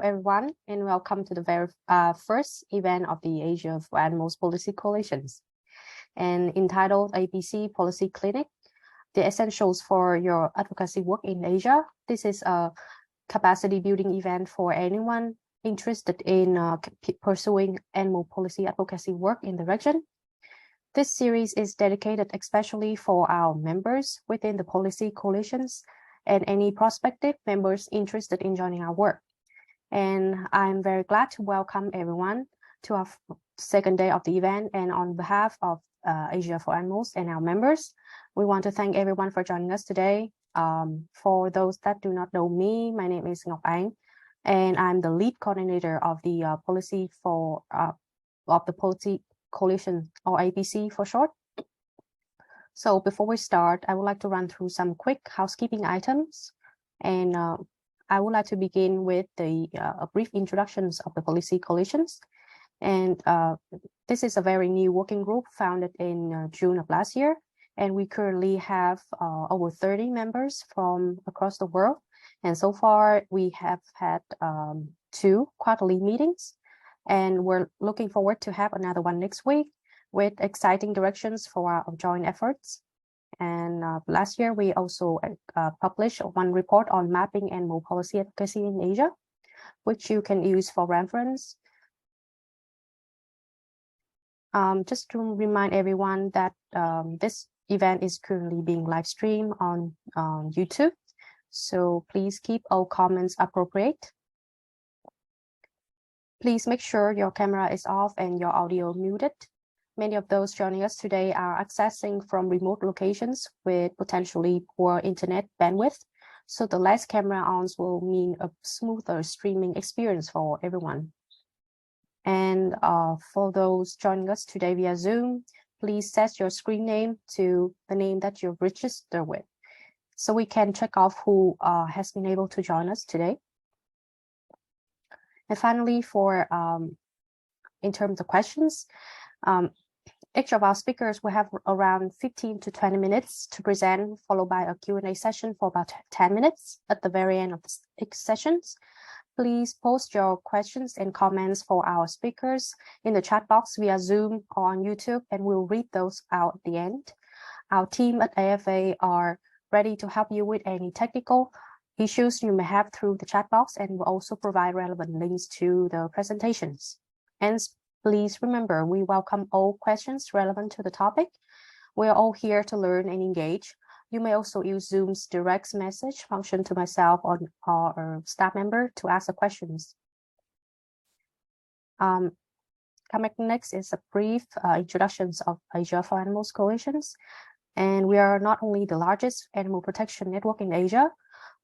Everyone, and welcome to the very first event of the Asia for Animals Policy Coalitions, and entitled APC Policy Clinic, the essentials for your advocacy work in Asia. This is a capacity building event for anyone interested in pursuing animal policy advocacy work in the region. This series is dedicated especially for our members within the policy coalitions and any prospective members interested in joining our work. And I'm very glad to welcome everyone to our second day of the event. And on behalf of Asia for Animals and our members, we want to thank everyone for joining us today. For those that do not know me, my name is Ngọc Anh, and I'm the lead coordinator of the policy for of the Policy Coalition, or APC for short. So before we start, I would like to run through some quick housekeeping items, and I would like to begin with a brief introductions of the policy coalitions. And this is a very new working group founded in June of last year. And we currently have over 30 members from across the world. And so far we have had 2 quarterly meetings, and we're looking forward to have another one next week with exciting directions for our joint efforts. And last year, we also published one report on mapping animal policy advocacy in Asia, which you can use for reference. Just to remind everyone that this event is currently being live streamed on YouTube, so please keep all comments appropriate. Please make sure your camera is off and your audio muted. Many of those joining us today are accessing from remote locations with potentially poor internet bandwidth, so the less camera ons will mean a smoother streaming experience for everyone. And for those joining us today via Zoom, please set your screen name to the name that you've registered with, so we can check off who has been able to join us today. And finally, for in terms of questions, each of our speakers will have around 15 to 20 minutes to present, followed by a Q&A session for about 10 minutes at the very end of the sessions. Please post your questions and comments for our speakers in the chat box via Zoom or on YouTube, and we'll read those out at the end. Our team at AFA are ready to help you with any technical issues you may have through the chat box, and will also provide relevant links to the presentations. And please remember, we welcome all questions relevant to the topic. We're all here to learn and engage. You may also use Zoom's direct message function to myself or a staff member to ask the questions. Coming next is a brief introductions of Asia for Animals Coalitions. And we are not only the largest animal protection network in Asia,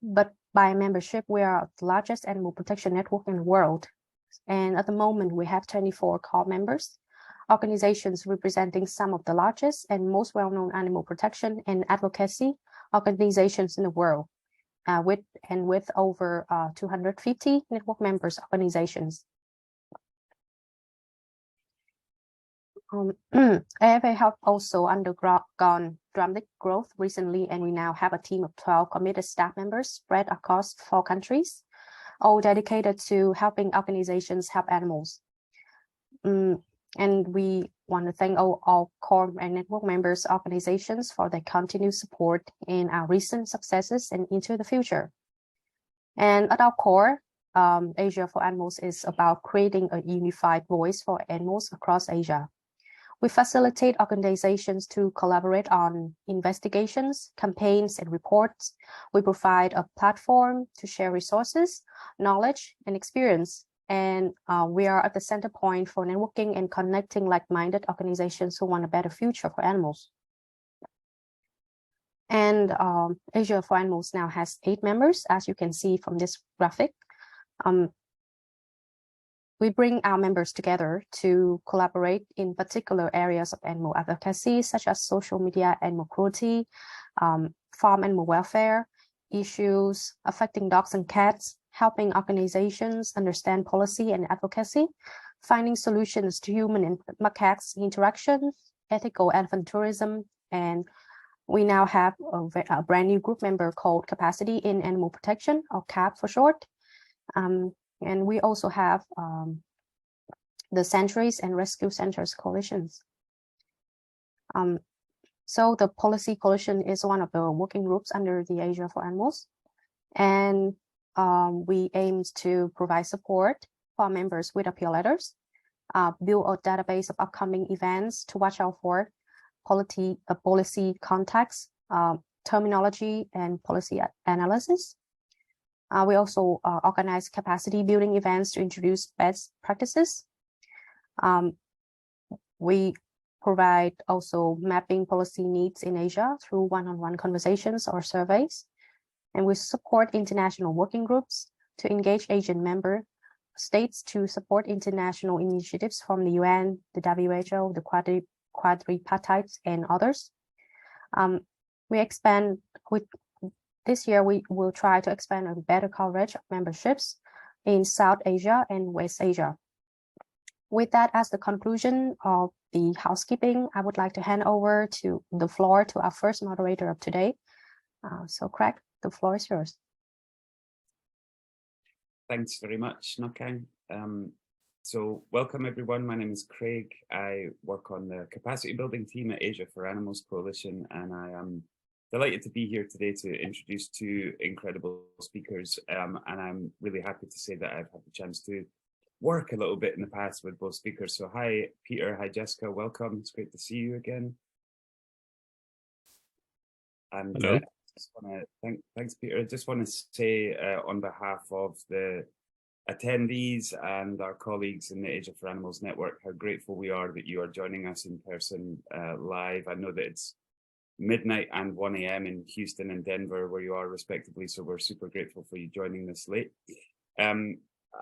but by membership, we are the largest animal protection network in the world. And at the moment, we have 24 core members, organizations representing some of the largest and most well-known animal protection and advocacy organizations in the world, with over 250 network members organizations. AFA have also undergone dramatic growth recently, and we now have a team of 12 committed staff members spread across 4 countries, all dedicated to helping organizations help animals. And we want to thank all core and network members organizations for their continued support in our recent successes and into the future. And at our core, Asia for Animals is about creating a unified voice for animals across Asia. We facilitate organizations to collaborate on investigations, campaigns, and reports. We provide a platform to share resources, knowledge, and experience. And we are at the center point for networking and connecting like-minded organizations who want a better future for animals. And Asia for Animals now has 8 members, as you can see from this graphic. We bring our members together to collaborate in particular areas of animal advocacy, such as social media, animal cruelty, farm animal welfare, issues affecting dogs and cats, helping organizations understand policy and advocacy, finding solutions to human and macaques interactions, ethical elephant tourism, and we now have a brand new group member called Capacity in Animal Protection, or CAP for short. And we also have the Sanctuaries and Rescue Centers coalitions. So the Policy Coalition is one of the working groups under the Asia for Animals. And we aim to provide support for members with appeal letters, build a database of upcoming events to watch out for, policy context, terminology, and policy analysis. We also organize capacity building events to introduce best practices. We provide also mapping policy needs in Asia through one-on-one conversations or surveys. And we support international working groups to engage Asian member states to support international initiatives from the UN, the WHO, the quadripartites, and others. This year, we will try to expand a better coverage of memberships in South Asia and West Asia. With that as the conclusion of the housekeeping, I would like to hand over the floor to our first moderator of today. So Craig, the floor is yours. Thanks very much, Nakang. So welcome everyone, my name is Craig. I work on the capacity building team at Asia for Animals Coalition, and I am delighted to be here today to introduce two incredible speakers. And I'm really happy to say that I've had the chance to work a little bit in the past with both speakers. So hi, Peter, hi, Jessica, welcome. It's great to see you again. And hello. Just want to thanks, Peter. I just want to say on behalf of the attendees and our colleagues in the Asia for Animals Network, how grateful we are that you are joining us in person live. I know that it's midnight and 1 a.m. in Houston and Denver, where you are respectively, so we're super grateful for you joining this late.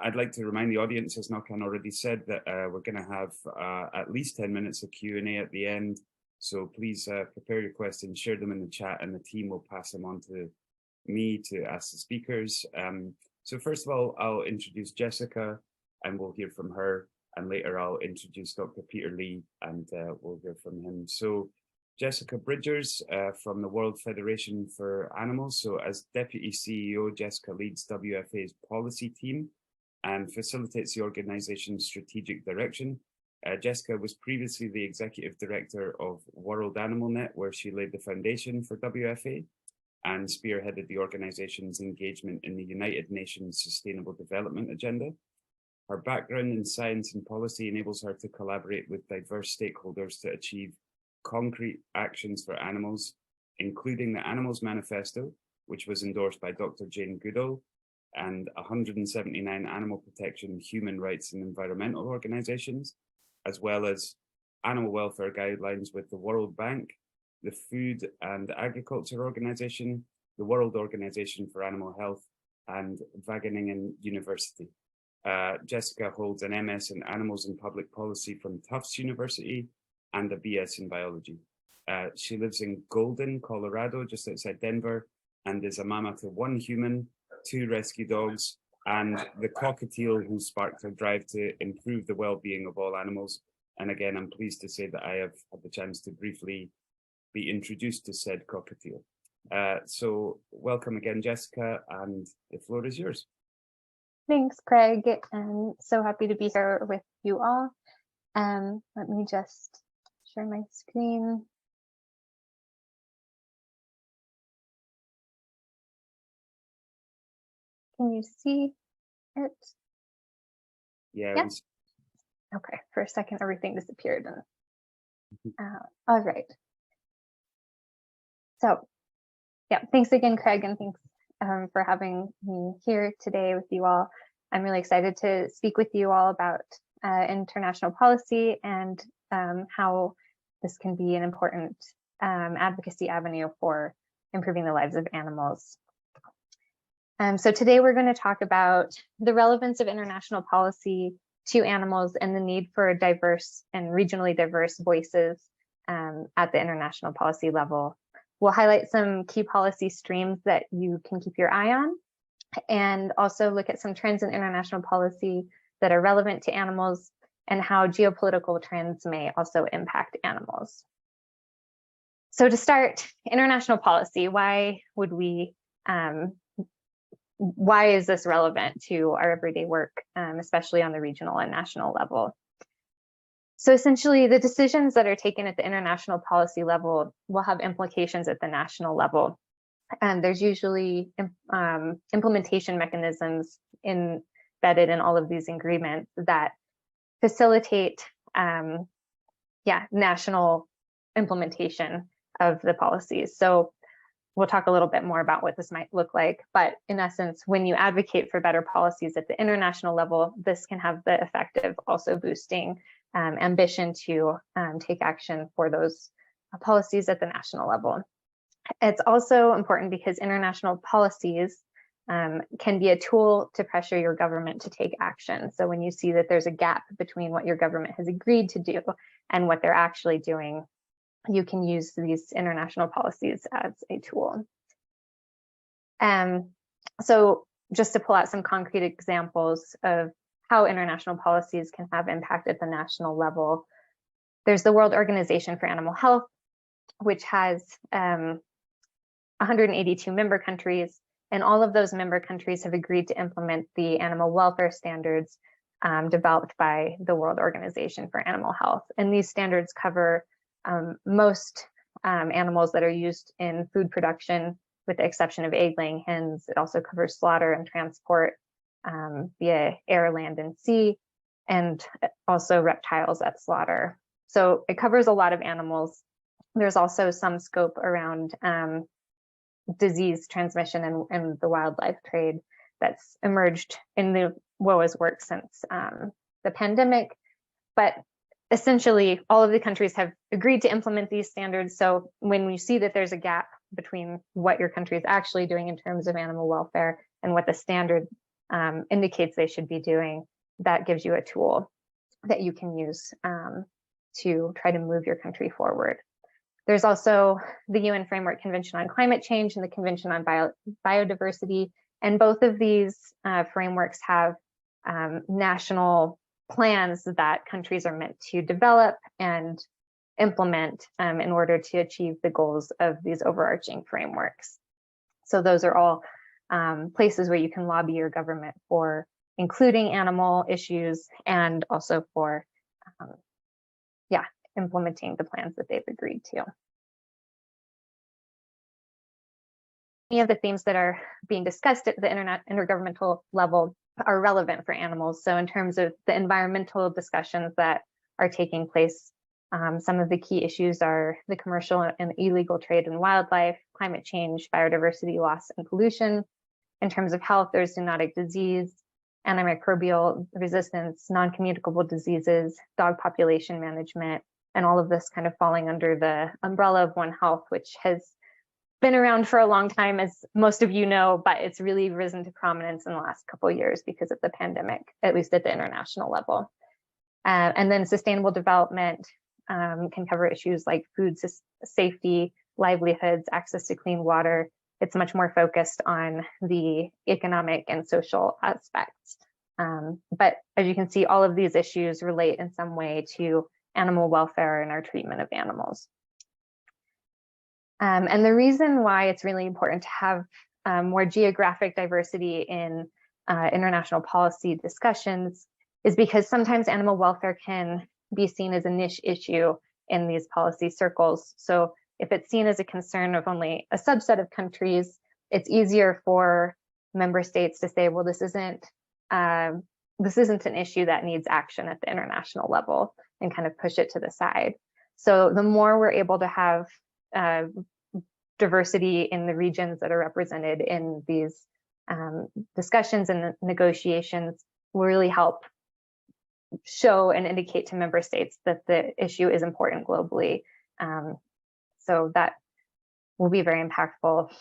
I'd like to remind the audience, as Nakang already said, that we're going to have at least 10 minutes of Q&A at the end. So please prepare your questions, share them in the chat, and the team will pass them on to me to ask the speakers. So first of all, I'll introduce Jessica, and we'll hear from her. And later I'll introduce Dr. Peter Lee, and we'll hear from him. So Jessica Bridgers from the World Federation for Animals. So as Deputy CEO, Jessica leads WFA's policy team and facilitates the organization's strategic direction. Jessica was previously the executive director of World Animal Net, where she laid the foundation for WFA and spearheaded the organization's engagement in the United Nations Sustainable Development Agenda. Her background in science and policy enables her to collaborate with diverse stakeholders to achieve concrete actions for animals, including the Animals Manifesto, which was endorsed by Dr. Jane Goodall, and 179 animal protection, human rights, and environmental organizations, as well as animal welfare guidelines with the World Bank, the Food and Agriculture Organization, the World Organization for Animal Health, and Wageningen University. Jessica holds an MS in Animals and Public Policy from Tufts University and a BS in Biology. She lives in Golden, Colorado, just outside Denver, and is a mama to 1 human, 2 rescue dogs, and the cockatiel who sparked her drive to improve the well-being of all animals. And again, I'm pleased to say that I have had the chance to briefly be introduced to said cockatiel. So welcome again, Jessica, and the floor is yours. Thanks, Craig. I'm so happy to be here with you all. Let me just share my screen. Can you see it? Yeah. Yeah. Okay, for a second, everything disappeared. All right. So, yeah, thanks again, Craig, and thanks for having me here today with you all. I'm really excited to speak with you all about international policy and how this can be an important advocacy avenue for improving the lives of animals. So today we're going to talk about the relevance of international policy to animals and the need for diverse and regionally diverse voices at the international policy level. We'll highlight some key policy streams that you can keep your eye on, and also look at some trends in international policy that are relevant to animals and how geopolitical trends may also impact animals. So to start, international policy, why would we why is this relevant to our everyday work, especially on the regional and national level? So essentially, the decisions that are taken at the international policy level will have implications at the national level. And there's usually implementation mechanisms embedded in all of these agreements that facilitate national implementation of the policies. So we'll talk a little bit more about what this might look like, but in essence, when you advocate for better policies at the international level, this can have the effect of also boosting ambition to take action for those policies at the national level. It's also important because international policies can be a tool to pressure your government to take action. So when you see that there's a gap between what your government has agreed to do and what they're actually doing, you can use these international policies as a tool. So just to pull out some concrete examples of how international policies can have impact at the national level, there's the World Organization for Animal Health, which has 182 member countries, and all of those member countries have agreed to implement the animal welfare standards developed by the World Organization for Animal Health. And these standards cover most animals that are used in food production, with the exception of egg-laying hens. It also covers slaughter and transport via air, land, and sea, and also reptiles at slaughter. So it covers a lot of animals. There's also some scope around disease transmission and the wildlife trade that's emerged in the WOA's work since the pandemic. But essentially, all of the countries have agreed to implement these standards. So when you see that there's a gap between what your country is actually doing in terms of animal welfare and what the standard indicates they should be doing, that gives you a tool that you can use to try to move your country forward. There's also the UN Framework Convention on Climate Change and the Convention on Biodiversity. And both of these frameworks have national plans that countries are meant to develop and implement in order to achieve the goals of these overarching frameworks. So those are all places where you can lobby your government for including animal issues and also for implementing the plans that they've agreed to. Many of the themes that are being discussed at the intergovernmental level are relevant for animals. So in terms of the environmental discussions that are taking place, some of the key issues are the commercial and illegal trade in wildlife, climate change, biodiversity loss, and pollution. In terms of health, there's zoonotic disease, antimicrobial resistance, non-communicable diseases, dog population management, and all of this kind of falling under the umbrella of One Health, which has been around for a long time, as most of you know, but it's really risen to prominence in the last couple of years because of the pandemic, at least at the international level. And then sustainable development can cover issues like food safety, livelihoods, access to clean water. It's much more focused on the economic and social aspects. But as you can see, all of these issues relate in some way to animal welfare and our treatment of animals. And the reason why it's really important to have more geographic diversity in international policy discussions is because sometimes animal welfare can be seen as a niche issue in these policy circles. So if it's seen as a concern of only a subset of countries, it's easier for member states to say, well, this isn't an issue that needs action at the international level, and kind of push it to the side. So the more we're able to have diversity in the regions that are represented in these discussions and negotiations will really help show and indicate to member states that the issue is important globally. So that will be very impactful.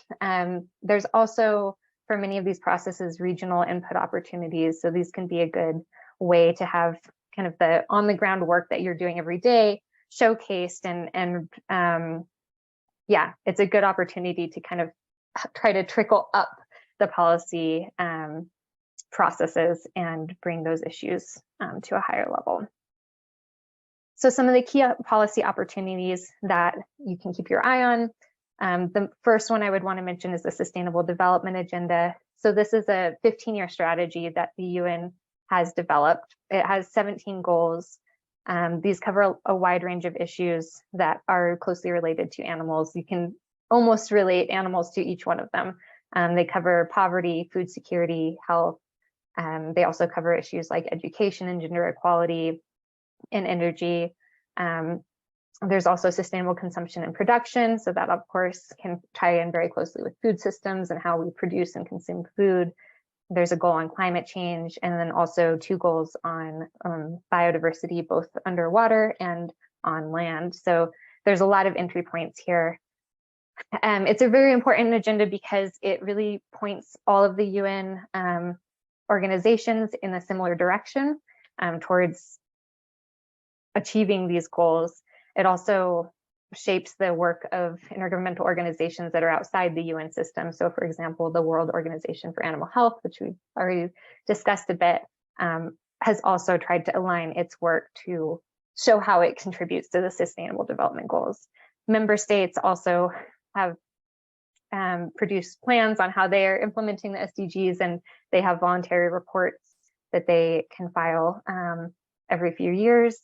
There's also, for many of these processes, regional input opportunities. So these can be a good way to have kind of the on-the-ground work that you're doing every day showcased, and it's a good opportunity to kind of try to trickle up the policy processes and bring those issues to a higher level. So some of the key policy opportunities that you can keep your eye on. The first one I would want to mention is the Sustainable Development Agenda. So this is a 15-year strategy that the UN has developed. It has 17 goals. These cover a wide range of issues that are closely related to animals. You can almost relate animals to each one of them. They cover poverty, food security, health. They also cover issues like education and gender equality and energy. There's also sustainable consumption and production. So that, of course, can tie in very closely with food systems and how we produce and consume food. There's a goal on climate change, and then also 2 goals on biodiversity, both underwater and on land. So there's a lot of entry points here. It's a very important agenda because it really points all of the UN organizations in a similar direction towards achieving these goals. It also shapes the work of intergovernmental organizations that are outside the UN system. So for example, the World Organization for Animal Health, which we've already discussed a bit, has also tried to align its work to show how it contributes to the Sustainable Development Goals. Member states also have produced plans on how they are implementing the SDGs, and they have voluntary reports that they can file every few years.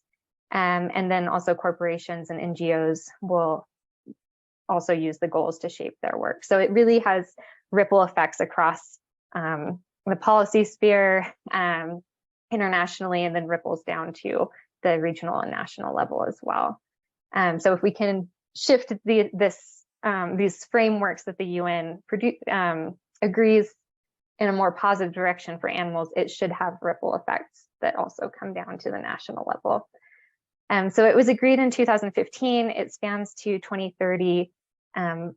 And then also corporations and NGOs will also use the goals to shape their work. So it really has ripple effects across the policy sphere internationally, and then ripples down to the regional and national level as well. So if we can shift these frameworks that the UN agrees in a more positive direction for animals, it should have ripple effects that also come down to the national level. So it was agreed in 2015. It spans to 2030.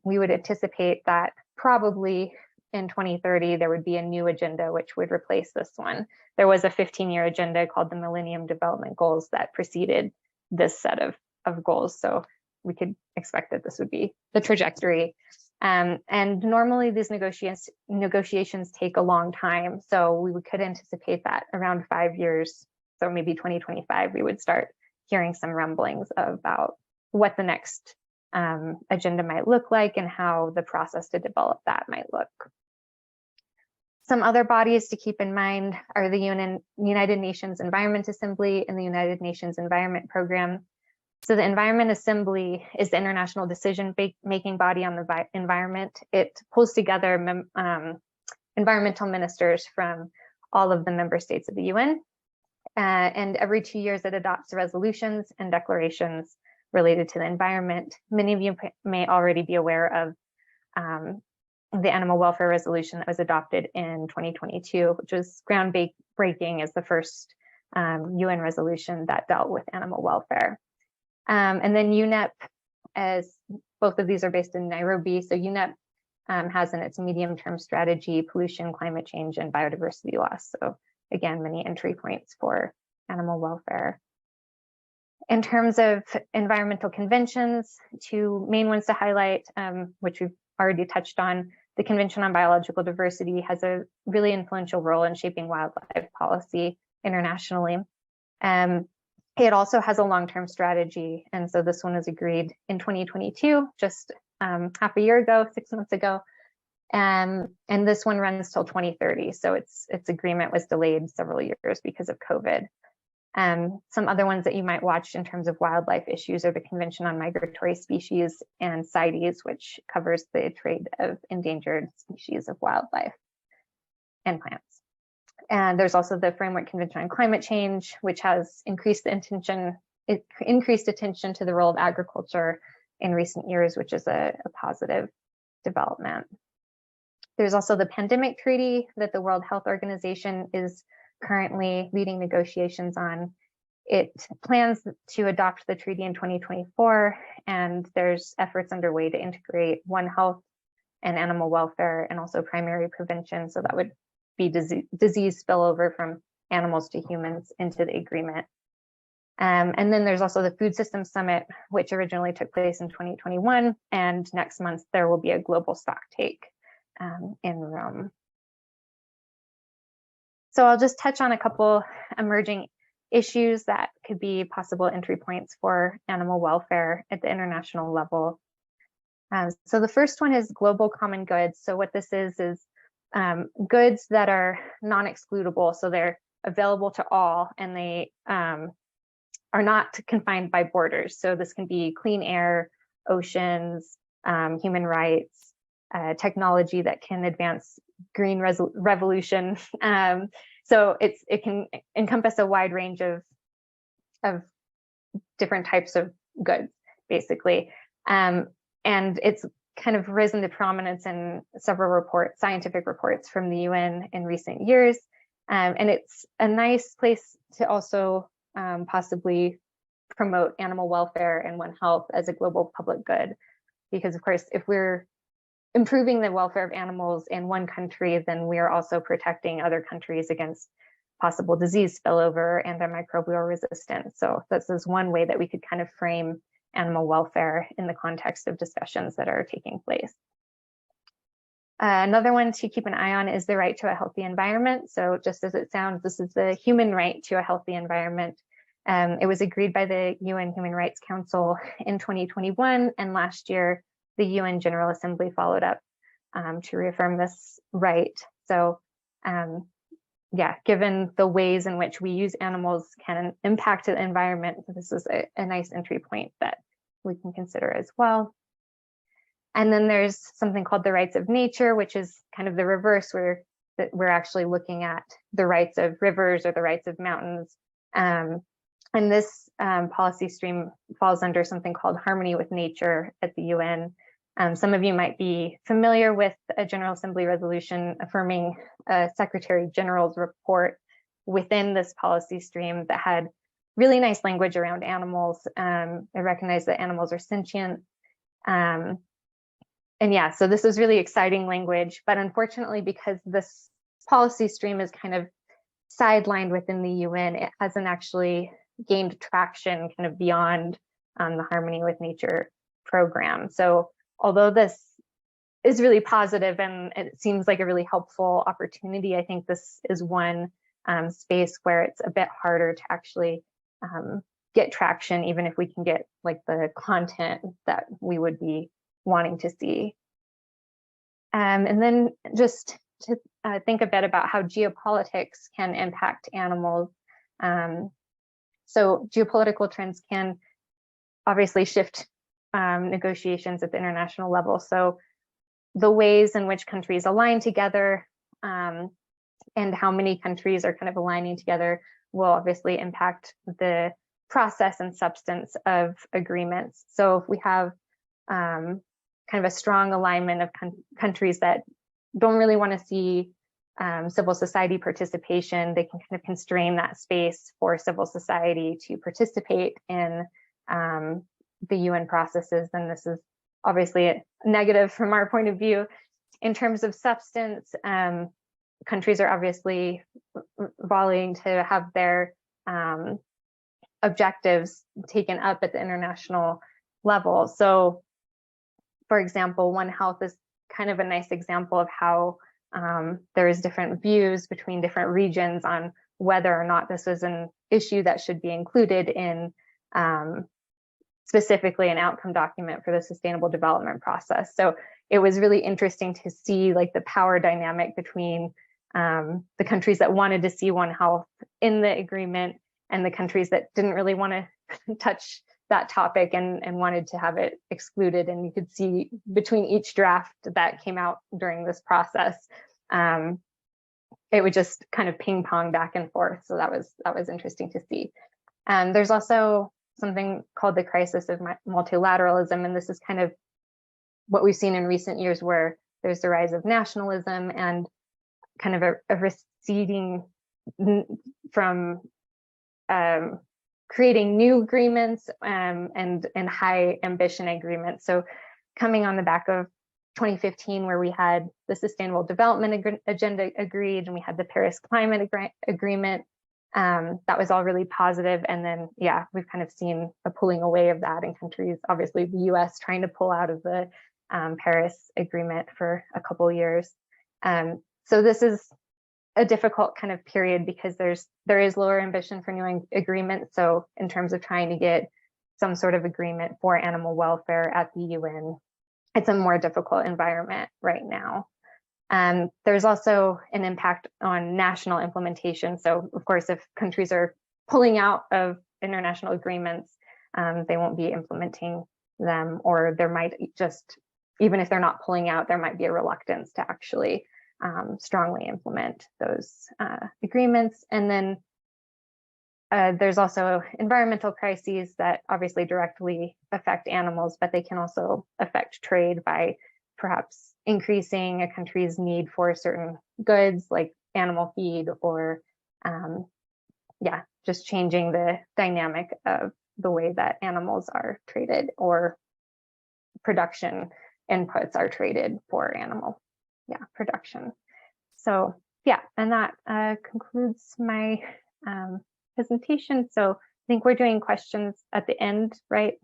We would anticipate that probably in 2030, there would be a new agenda which would replace this one. There was a 15-year agenda called the Millennium Development Goals that preceded this set of goals. So we could expect that this would be the trajectory. And normally these negotiations take a long time. So we could anticipate that around 5 years, so maybe 2025, we would start hearing some rumblings about what the next agenda might look like and how the process to develop that might look. Some other bodies to keep in mind are the United Nations Environment Assembly and the United Nations Environment Program. So the Environment Assembly is the international decision-making body on the environment. It pulls together environmental ministers from all of the member states of the UN. And every 2 years, it adopts resolutions and declarations related to the environment. Many of you may already be aware of the animal welfare resolution that was adopted in 2022, which was groundbreaking as the first UN resolution that dealt with animal welfare. And then UNEP, as both of these are based in Nairobi, so UNEP has in its medium-term strategy pollution, climate change, and biodiversity loss. So again, many entry points for animal welfare. In terms of environmental conventions, 2 main ones to highlight, which we've already touched on. The Convention on Biological Diversity has a really influential role in shaping wildlife policy internationally. It also has a long-term strategy, and so this one was agreed in 2022, just half a year ago, 6 months ago. And this one runs till 2030, so its agreement was delayed several years because of COVID. Some other ones that you might watch in terms of wildlife issues are the Convention on Migratory Species and CITES, which covers the trade of endangered species of wildlife and plants. And there's also the Framework Convention on Climate Change, which has increased attention to the role of agriculture in recent years, which is a positive development. There's also the Pandemic Treaty that the World Health Organization is currently leading negotiations on. It plans to adopt the treaty in 2024, and there's efforts underway to integrate One Health and animal welfare and also primary prevention. So that would be disease spillover from animals to humans into the agreement. And then there's also the Food Systems Summit, which originally took place in 2021. And next month, there will be a global stocktake in Rome. So I'll just touch on a couple emerging issues that could be possible entry points for animal welfare at the international level. So the first one is global common goods. So what this is goods that are non-excludable, so they're available to all, and they are not confined by borders. So this can be clean air, oceans, human rights, technology that can advance green revolution. So it can encompass a wide range of different types of goods, basically. And it's kind of risen to prominence in several scientific reports from the UN in recent years. And it's a nice place to also possibly promote animal welfare and One Health as a global public good. Because of course, if we're improving the welfare of animals in one country, then we are also protecting other countries against possible disease spillover and antimicrobial resistance. So this is one way that we could kind of frame animal welfare in the context of discussions that are taking place. Another one to keep an eye on is the right to a healthy environment. So just as it sounds, this is the human right to a healthy environment. It was agreed by the UN Human Rights Council in 2021, and last year, the UN General Assembly followed up to reaffirm this right. So yeah, given the ways in which we use animals can impact the environment, this is a nice entry point that we can consider as well. And then there's something called the rights of nature, which is kind of the reverse, where we're actually looking at the rights of rivers or the rights of mountains. And this policy stream falls under something called harmony with nature at the UN. Some of you might be familiar with a General Assembly resolution affirming a Secretary General's report within this policy stream that had really nice language around animals. It recognized that animals are sentient. And yeah, so this is really exciting language, but unfortunately, because this policy stream is kind of sidelined within the UN, it hasn't actually gained traction kind of beyond the Harmony with Nature program. So although this is really positive and it seems like a really helpful opportunity, I think this is one space where it's a bit harder to actually get traction, even if we can get like the content that we would be wanting to see. And then just to think a bit about how geopolitics can impact animals. So geopolitical trends can obviously shift negotiations at the international level. So the ways in which countries align together and how many countries are kind of aligning together will obviously impact the process and substance of agreements. So if we have kind of a strong alignment of countries that don't really want to see civil society participation, they can kind of constrain that space for civil society to participate in the UN processes, then this is obviously a negative from our point of view. In terms of substance, countries are obviously volleying to have their objectives taken up at the international level. So, for example, One Health is kind of a nice example of how there is different views between different regions on whether or not this is an issue that should be included in specifically an outcome document for the sustainable development process. So it was really interesting to see like the power dynamic between the countries that wanted to see One Health in the agreement and the countries that didn't really want to touch that topic and wanted to have it excluded. And you could see between each draft that came out during this process, it would just kind of ping pong back and forth. So that was interesting to see. There's also something called the crisis of multilateralism. And this is kind of what we've seen in recent years, where there's the rise of nationalism and kind of a receding from creating new agreements and high ambition agreements. So coming on the back of 2015, where we had the Sustainable Development Agenda agreed and we had the Paris Climate Agreement, that was all really positive. And then, yeah, we've kind of seen a pulling away of that in countries, obviously the US trying to pull out of the Paris Agreement for a couple of years. So this is a difficult kind of period because there is lower ambition for new agreements. So in terms of trying to get some sort of agreement for animal welfare at the UN, it's a more difficult environment right now. There's also an impact on national implementation. So of course, if countries are pulling out of international agreements, they won't be implementing them, or there might just, even if they're not pulling out, there might be a reluctance to actually strongly implement those agreements. And then there's also environmental crises that obviously directly affect animals, but they can also affect trade by perhaps increasing a country's need for certain goods like animal feed, or just changing the dynamic of the way that animals are traded, or production inputs are traded for animal production. So and that concludes my presentation. So I think we're doing questions at the end, right?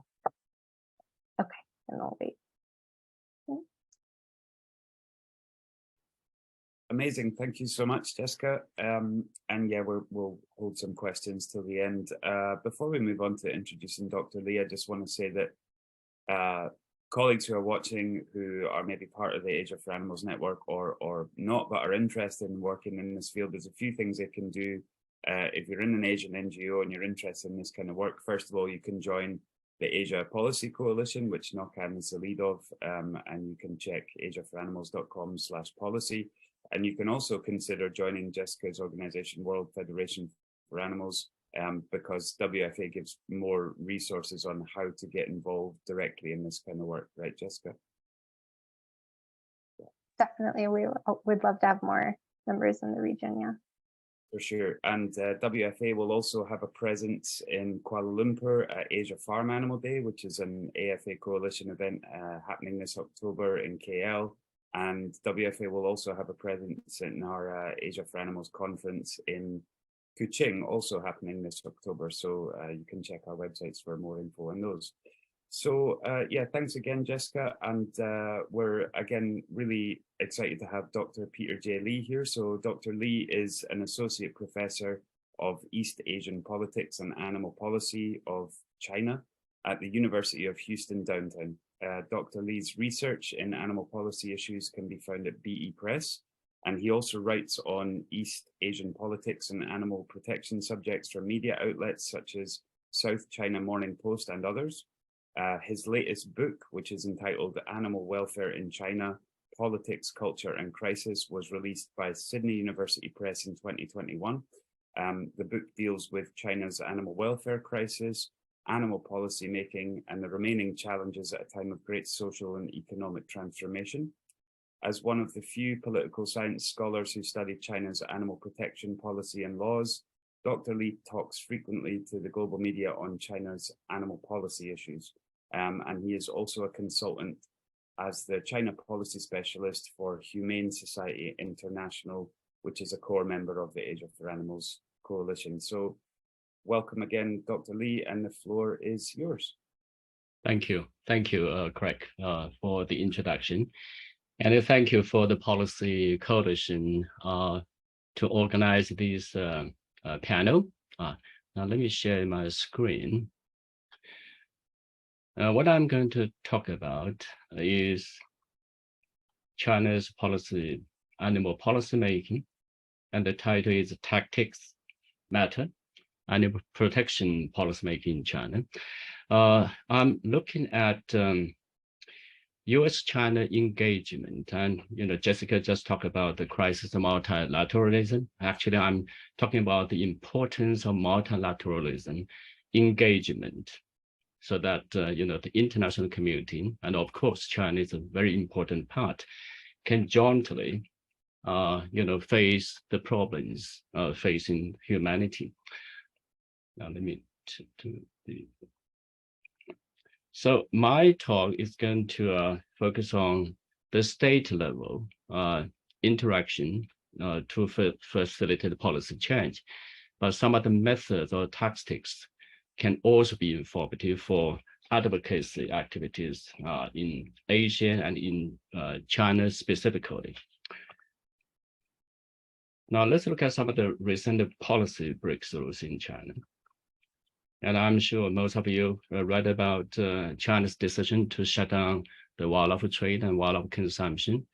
Okay, and I'll wait. Amazing. Thank you so much, Jessica. And yeah, we'll hold some questions till the end. Before we move on to introducing Dr. Lee, I just want to say that colleagues who are watching, who are maybe part of the Asia for Animals network or not, but are interested in working in this field, there's a few things they can do. If you're in an Asian NGO and you're interested in this kind of work, first of all, you can join the Asia Policy Coalition, which Nokan is the lead of, and you can check asiaforanimals.com/policy. And you can also consider joining Jessica's organization, World Federation for Animals, because WFA gives more resources on how to get involved directly in this kind of work, right, Jessica? Definitely, we would love to have more members in the region, yeah. For sure. And WFA will also have a presence in Kuala Lumpur at Asia Farm Animal Day, which is an AFA coalition event happening this October in KL. And WFA will also have a presence in our Asia for Animals conference in Kuching, also happening this October. So you can check our websites for more info on those. So yeah, thanks again, Jessica. And we're again really excited to have Dr. Peter J. Lee here. So Dr. Lee is an associate professor of East Asian politics and animal policy of China at the University of Houston Downtown. Dr. Lee's research in animal policy issues can be found at BE Press, and he also writes on East Asian politics and animal protection subjects for media outlets such as South China Morning Post and others. His latest book, which is entitled Animal Welfare in China, Politics, Culture and Crisis, was released by Sydney University Press in 2021. The book deals with China's animal welfare crisis, animal policy making, and the remaining challenges at a time of great social and economic transformation. As one of the few political science scholars who studied China's animal protection policy and laws, Dr. Lee talks frequently to the global media on China's animal policy issues. And he is also a consultant as the China policy specialist for Humane Society International, which is a core member of the Asia for Animals Coalition. So welcome again, Dr. Lee, and the floor is yours. Thank you, Craig, for the introduction. And thank you for the Policy Coalition to organize this panel. Now let me share my screen. What I'm going to talk about is China's animal policy making, and the title is Tactics Matter, Animal Protection Policy Making in China. I'm looking at U.S.-China engagement, and Jessica just talked about the crisis of multilateralism. Actually, I'm talking about the importance of multilateralism engagement, so that the international community, and of course China is a very important part, can jointly face the problems facing humanity. Now let me do the. So my talk is going to focus on the state level interaction to facilitate policy change, but some of the methods or tactics can also be informative for advocacy activities in Asia and in China specifically. Now let's look at some of the recent policy breakthroughs in China. And I'm sure most of you read about China's decision to shut down the wildlife trade and wildlife consumption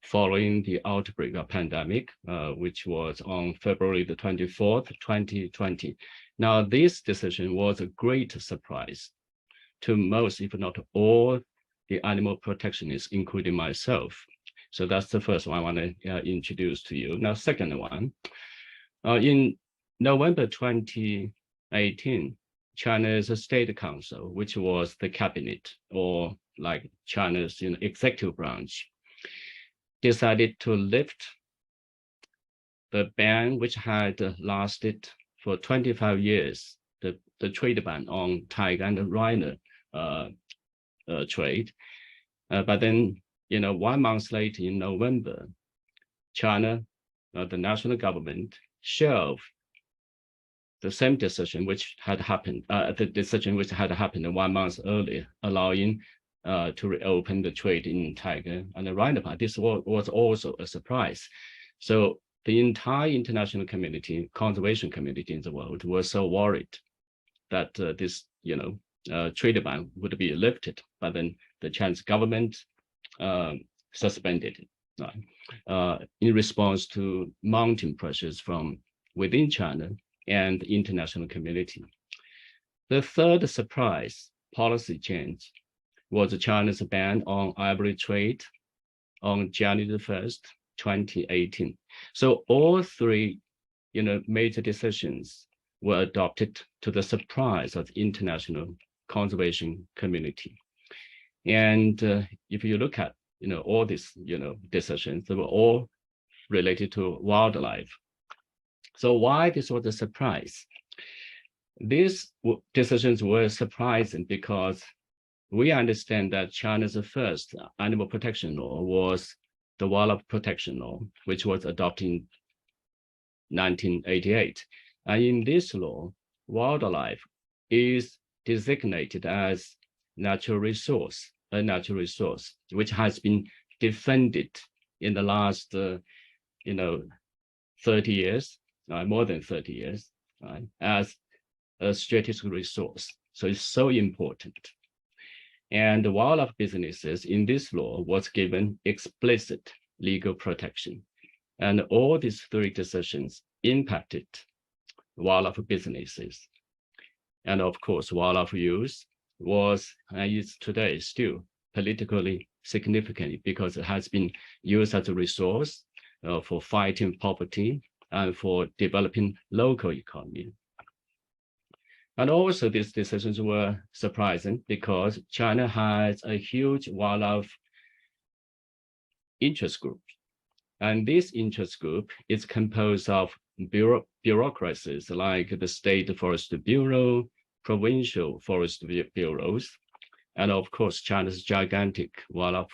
following the outbreak of pandemic, which was on February the 24th, 2020. Now, this decision was a great surprise to most, if not all, the animal protectionists, including myself. So that's the first one I want to introduce to you. Now, second one, in November 2018, China's State Council, which was the cabinet or like China's executive branch, decided to lift the ban which had lasted for 25 years, the trade ban on tiger and rhino trade. But then, 1 month later in November, China, the national government, shelved the same decision which had happened, the decision which had happened 1 month earlier, allowing to reopen the trade in tiger and the rhino. This was also a surprise. So the entire international community, conservation community in the world, was so worried that this, trade ban would be lifted, but then the Chinese government suspended it in response to mounting pressures from within China and the international community. The third surprise policy change was China's ban on ivory trade on January 1st, 2018. So all three, major decisions were adopted to the surprise of the international conservation community. And if you look at, all these, decisions, they were all related to wildlife. So why this was a surprise? These decisions were surprising because we understand that China's first animal protection law was the Wildlife Protection Law, which was adopted in 1988. And in this law, wildlife is designated as natural resource, a natural resource, which has been defended in the last, 30 years, more than 30 years, as a strategic resource. So it's so important. And the wildlife businesses in this law was given explicit legal protection. And all these three decisions impacted wildlife businesses. And of course, wildlife use was, and is today still politically significant because it has been used as a resource for fighting poverty and for developing local economy. And also these decisions were surprising because China has a huge wildlife interest group. And this interest group is composed of bureaucracies like the State Forest Bureau, provincial forest bureaus, and of course, China's gigantic wildlife,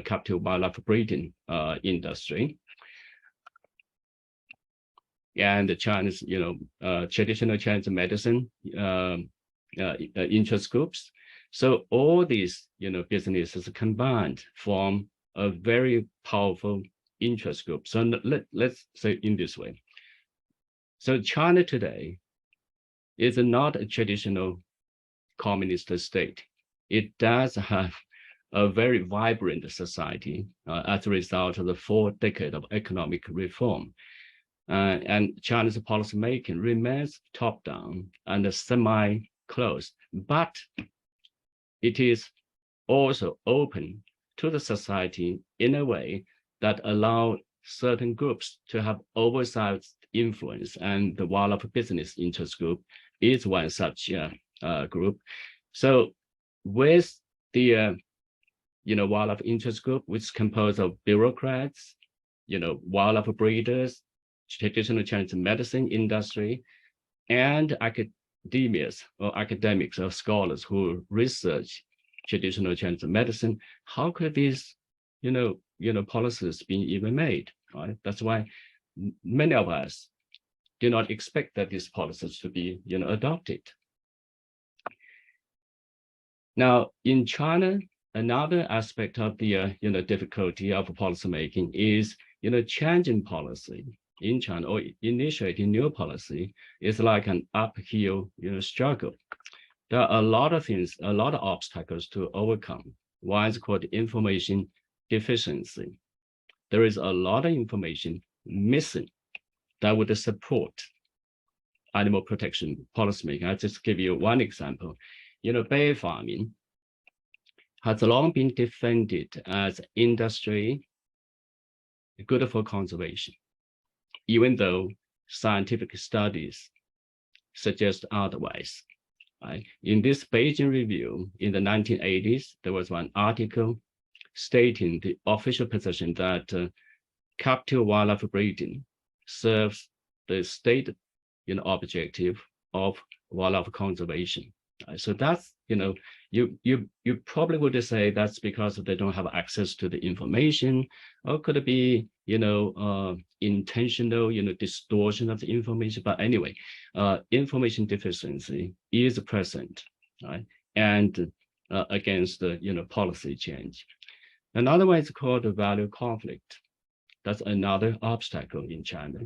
captive wildlife breeding industry. And China's, traditional Chinese medicine interest groups. So all these, businesses combined form a very powerful interest group. So let's say in this way. So China today is not a traditional communist state. It does have a very vibrant society as a result of the 4 decades of economic reform. And China's policy making remains top-down and semi-closed, but it is also open to the society in a way that allows certain groups to have oversized influence, and the wildlife business interest group is one such group. So with the wildlife interest group, which is composed of bureaucrats, wildlife breeders, traditional Chinese medicine industry, and academics or scholars who research traditional Chinese medicine, how could these, policies be even made? Right? That's why many of us do not expect that these policies to be, adopted. Now, in China, another aspect of the, difficulty of policymaking is, changing policy in China or initiating new policy is like an uphill, struggle. There are a lot of things, a lot of obstacles to overcome. One is called information deficiency. there is a lot of information missing that would support animal protection policymaking. I'll just give you one example. Bear farming has long been defended as industry good for conservation, even though scientific studies suggest otherwise. Right? In this Beijing review in the 1980s, there was one article stating the official position that captive wildlife breeding serves the state objective of wildlife conservation. So that's, you probably would say that's because they don't have access to the information, or could it be, intentional, distortion of the information. But anyway, information deficiency is present, right? And against the, policy change. Another one is called the value conflict. That's another obstacle in China.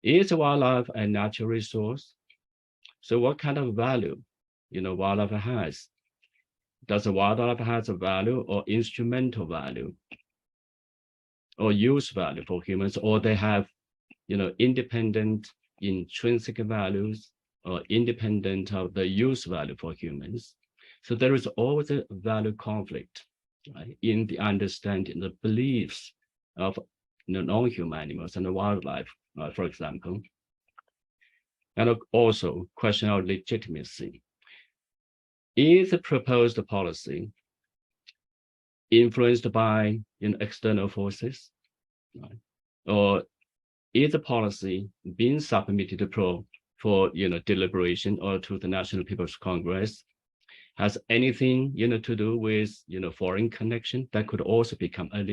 Is wildlife a natural resource? So what kind of value, wildlife has? Does the wildlife has a value or instrumental value or use value for humans, or they have, independent intrinsic values or independent of the use value for humans? So there is always a value conflict, right, in the understanding, the beliefs of non-human animals and the wildlife, for example. And also question of legitimacy. Is the proposed policy influenced by external forces, right? Or is the policy being submitted for deliberation or to the National People's Congress? Has anything to do with foreign connection? That could also become a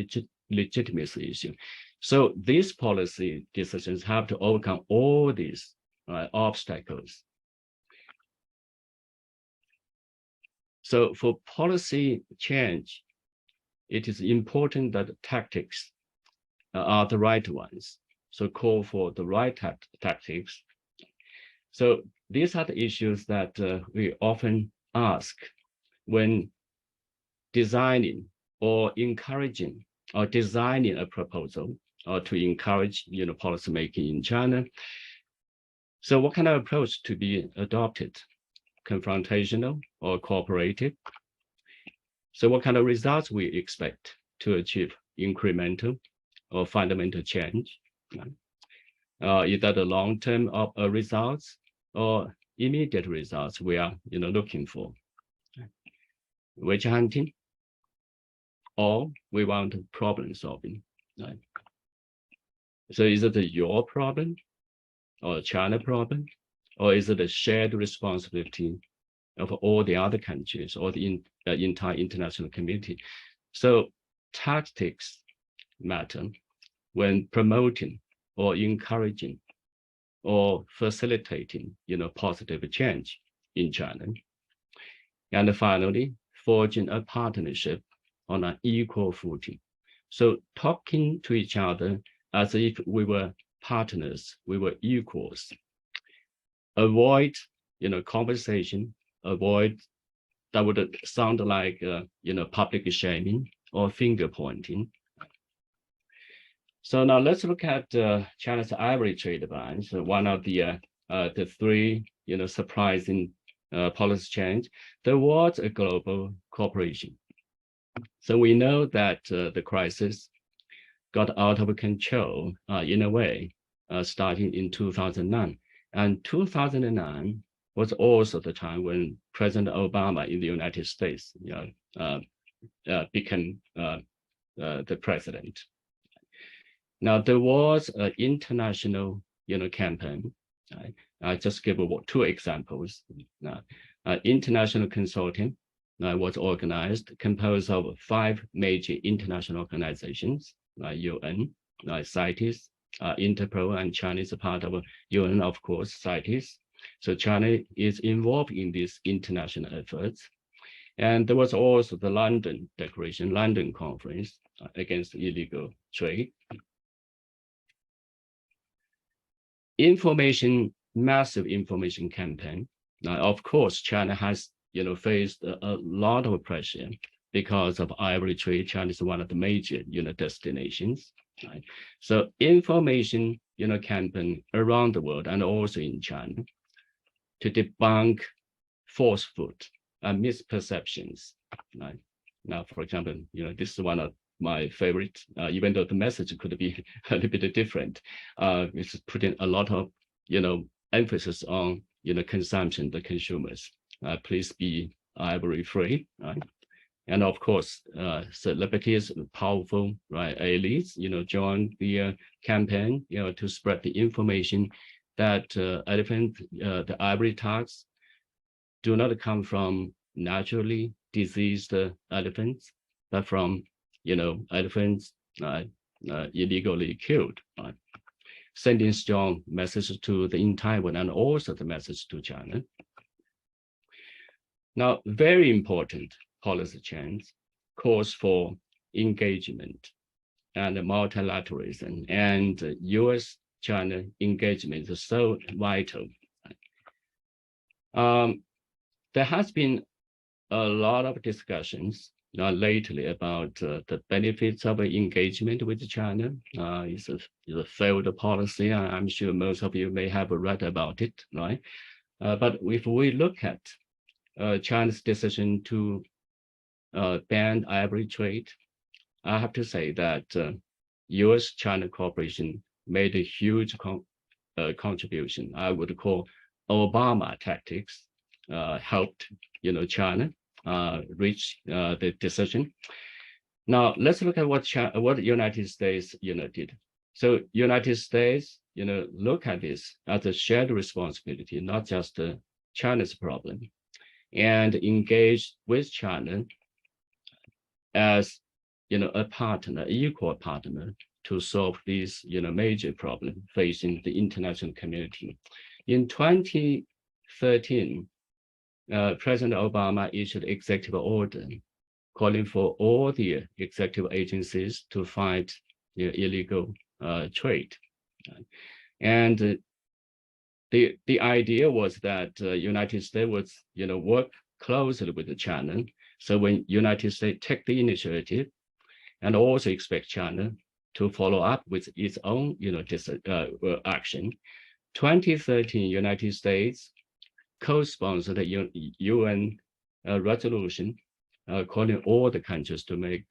legitimacy issue. So these policy decisions have to overcome all these obstacles. So for policy change, it is important that tactics are the right ones. So call for the right tactics. So these are the issues that we often ask when designing or encouraging or designing a proposal or to encourage policymaking in China. So what kind of approach to be adopted? Confrontational or cooperative? So what kind of results we expect to achieve? Incremental or fundamental change? Either the long-term results or immediate results we are looking for. Witch hunting, or we want problem solving. Right? So is it your problem or China problem, or is it a shared responsibility of all the other countries or the entire international community? So tactics matter when promoting or encouraging or facilitating positive change in China. And finally, forging a partnership on an equal footing. So talking to each other as if we were partners, we were equals. Avoid conversation, avoid that would sound like public shaming or finger pointing. So now let's look at China's ivory trade ban. So one of the three surprising policy change. There was a global cooperation. So we know that the crisis got out of control in a way starting in 2009. And 2009 was also the time when President Obama in the United States became the president. Now there was an international campaign. I just give two examples. International consortium was organized, composed of 5 major international organizations, UN, CITES, Interpol, and China is a part of UN, of course, CITES. So China is involved in these international efforts. And there was also the London Declaration, London Conference against illegal trade. Massive information campaign. Now, of course, China has faced a lot of pressure because of ivory trade, China is one of the major, destinations. Right? So information, campaign around the world and also in China to debunk falsehood and misperceptions. Right? Now, for example, this is one of my favorite, even though the message could be a little bit different. It's putting a lot of, emphasis on, consumption, the consumers. Please be ivory free, right? And of course, celebrities, powerful, right, elites, join the campaign, to spread the information that the ivory tags do not come from naturally diseased elephants, but from, elephants illegally killed, right? Sending strong messages to the entire world and also the message to China. Now, very important policy change calls for engagement and multilateralism, and US-China engagement is so vital. There has been a lot of discussions lately about the benefits of engagement with China. It's a failed policy. I'm sure most of you may have read about it, right? But if we look at China's decision to ban ivory trade, I have to say that US-China cooperation made a huge contribution. I would call Obama tactics helped, China reach the decision. Now let's look at what the United States, did. So United States, look at this as a shared responsibility, not just China's problem, and engage with China as, a partner, equal partner to solve these, major problem facing the international community. In 2013, President Obama issued executive order calling for all the executive agencies to fight illegal trade. And the idea was that United States would, work closely with China. So when United States take the initiative, and also expect China to follow up with its own, action. 2013, United States co-sponsored a UN resolution calling all the countries to make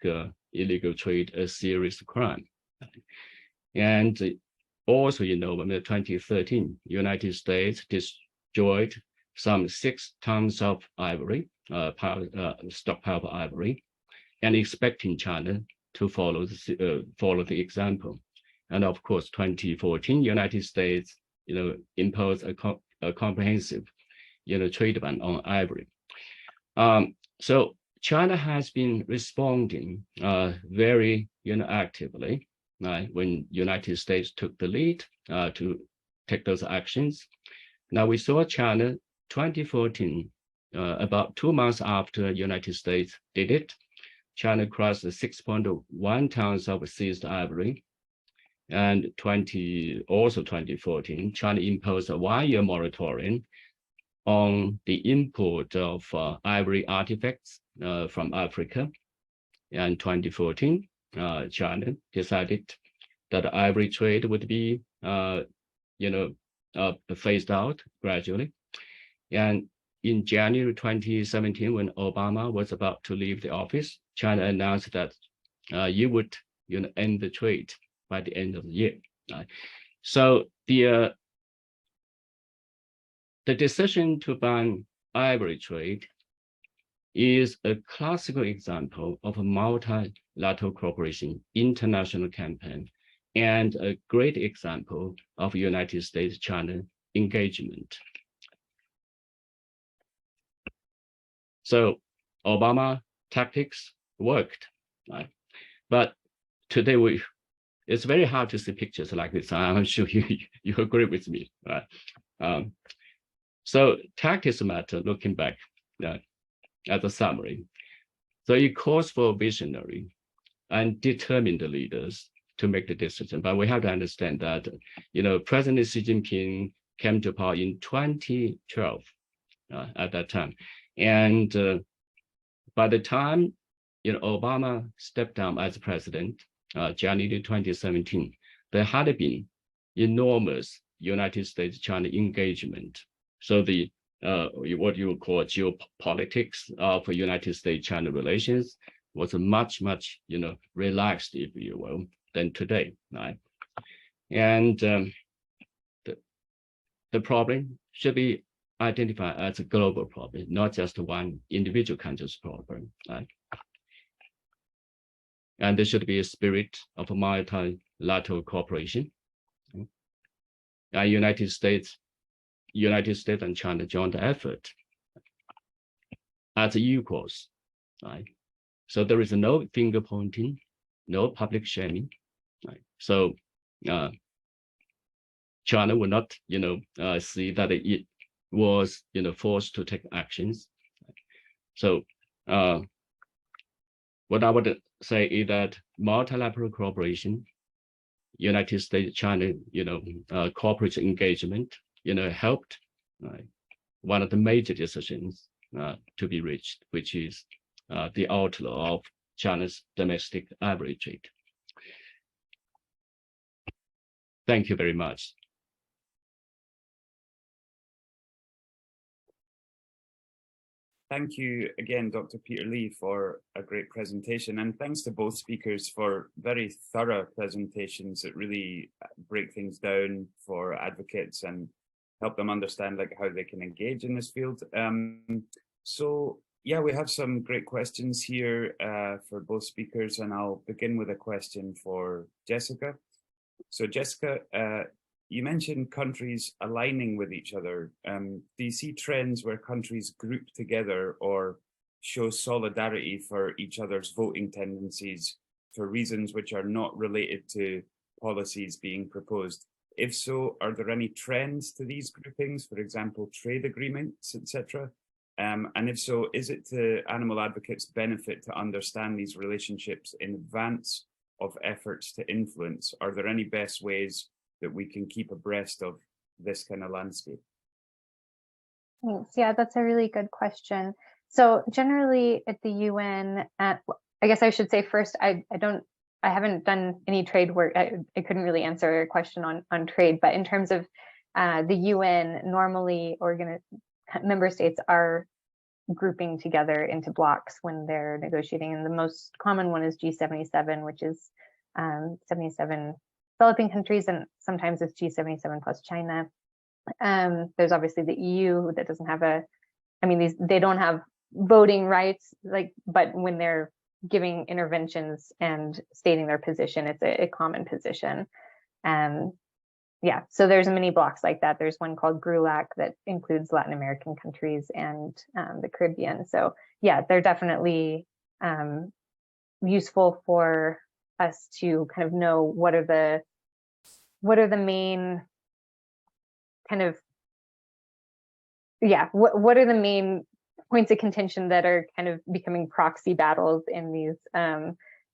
illegal trade a serious crime. And also in November 2013, United States destroyed some 6 tons of ivory, stockpile of ivory, and expecting China to follow the example. And of course, 2014, United States, imposed a comprehensive, trade ban on ivory. So China has been responding very, actively when United States took the lead to take those actions. Now we saw China 2014, about 2 months after United States did it, China crossed 6.1 tons of seized ivory. And 2014, China imposed a 1-year moratorium on the import of ivory artifacts from Africa. And 2014, China decided that ivory trade would be, phased out gradually. And in January 2017, when Obama was about to leave the office, China announced that you would, end the trade by the end of the year. So the decision to ban ivory trade is a classical example of a multilateral cooperation international campaign and a great example of United States-China engagement. So Obama tactics worked, right? But today it's very hard to see pictures like this. I'm sure you agree with me, right? So tactics matter looking back as a summary. So it calls for visionary and determined leaders to make the decision. But we have to understand that, President Xi Jinping came to power in 2012 at that time. And by the time Obama stepped down as president, January 2017, there had been enormous United States-China engagement. So the what you would call geopolitics of United States-China relations was much, relaxed, if you will, than today, right? And the problem should be identified as a global problem, not just one individual country's problem, right? And there should be a spirit of multilateral cooperation. United States and China joint effort as equals, right? So there is no finger pointing, no public shaming, right? So China will not, see that it was, forced to take actions. So what I would say is that multilateral cooperation, United States, China, corporate engagement, helped one of the major decisions to be reached, which is the outlaw of China's domestic average rate. Thank you very much. Thank you again, Dr. Peter Lee, for a great presentation, and thanks to both speakers for very thorough presentations that really break things down for advocates and help them understand how they can engage in this field. So yeah, we have some great questions here for both speakers, and I'll begin with a question for Jessica. So Jessica, you mentioned countries aligning with each other. Do you see trends where countries group together or show solidarity for each other's voting tendencies for reasons which are not related to policies being proposed? If so, are there any trends to these groupings, for example, trade agreements, etc.? And if so, is it to animal advocates' benefit to understand these relationships in advance of efforts to influence? Are there any best ways that we can keep abreast of this kind of landscape? Thanks. Yeah, that's a really good question. So generally at the UN, I guess I should say first, I haven't done any trade work. I couldn't really answer a question on trade, but in terms of the UN, normally member states are grouping together into blocks when they're negotiating, and the most common one is G77, which is 77 developing countries, and sometimes it's G77 plus China. There's obviously the EU that doesn't have they don't have voting rights, but when they're giving interventions and stating their position, it's a common position. Yeah, so there's many blocks like that. There's one called GRULAC that includes Latin American countries and the Caribbean. So yeah, they're definitely useful for us to kind of know what are the main kind of, yeah, what are the main points of contention that are kind of becoming proxy battles in these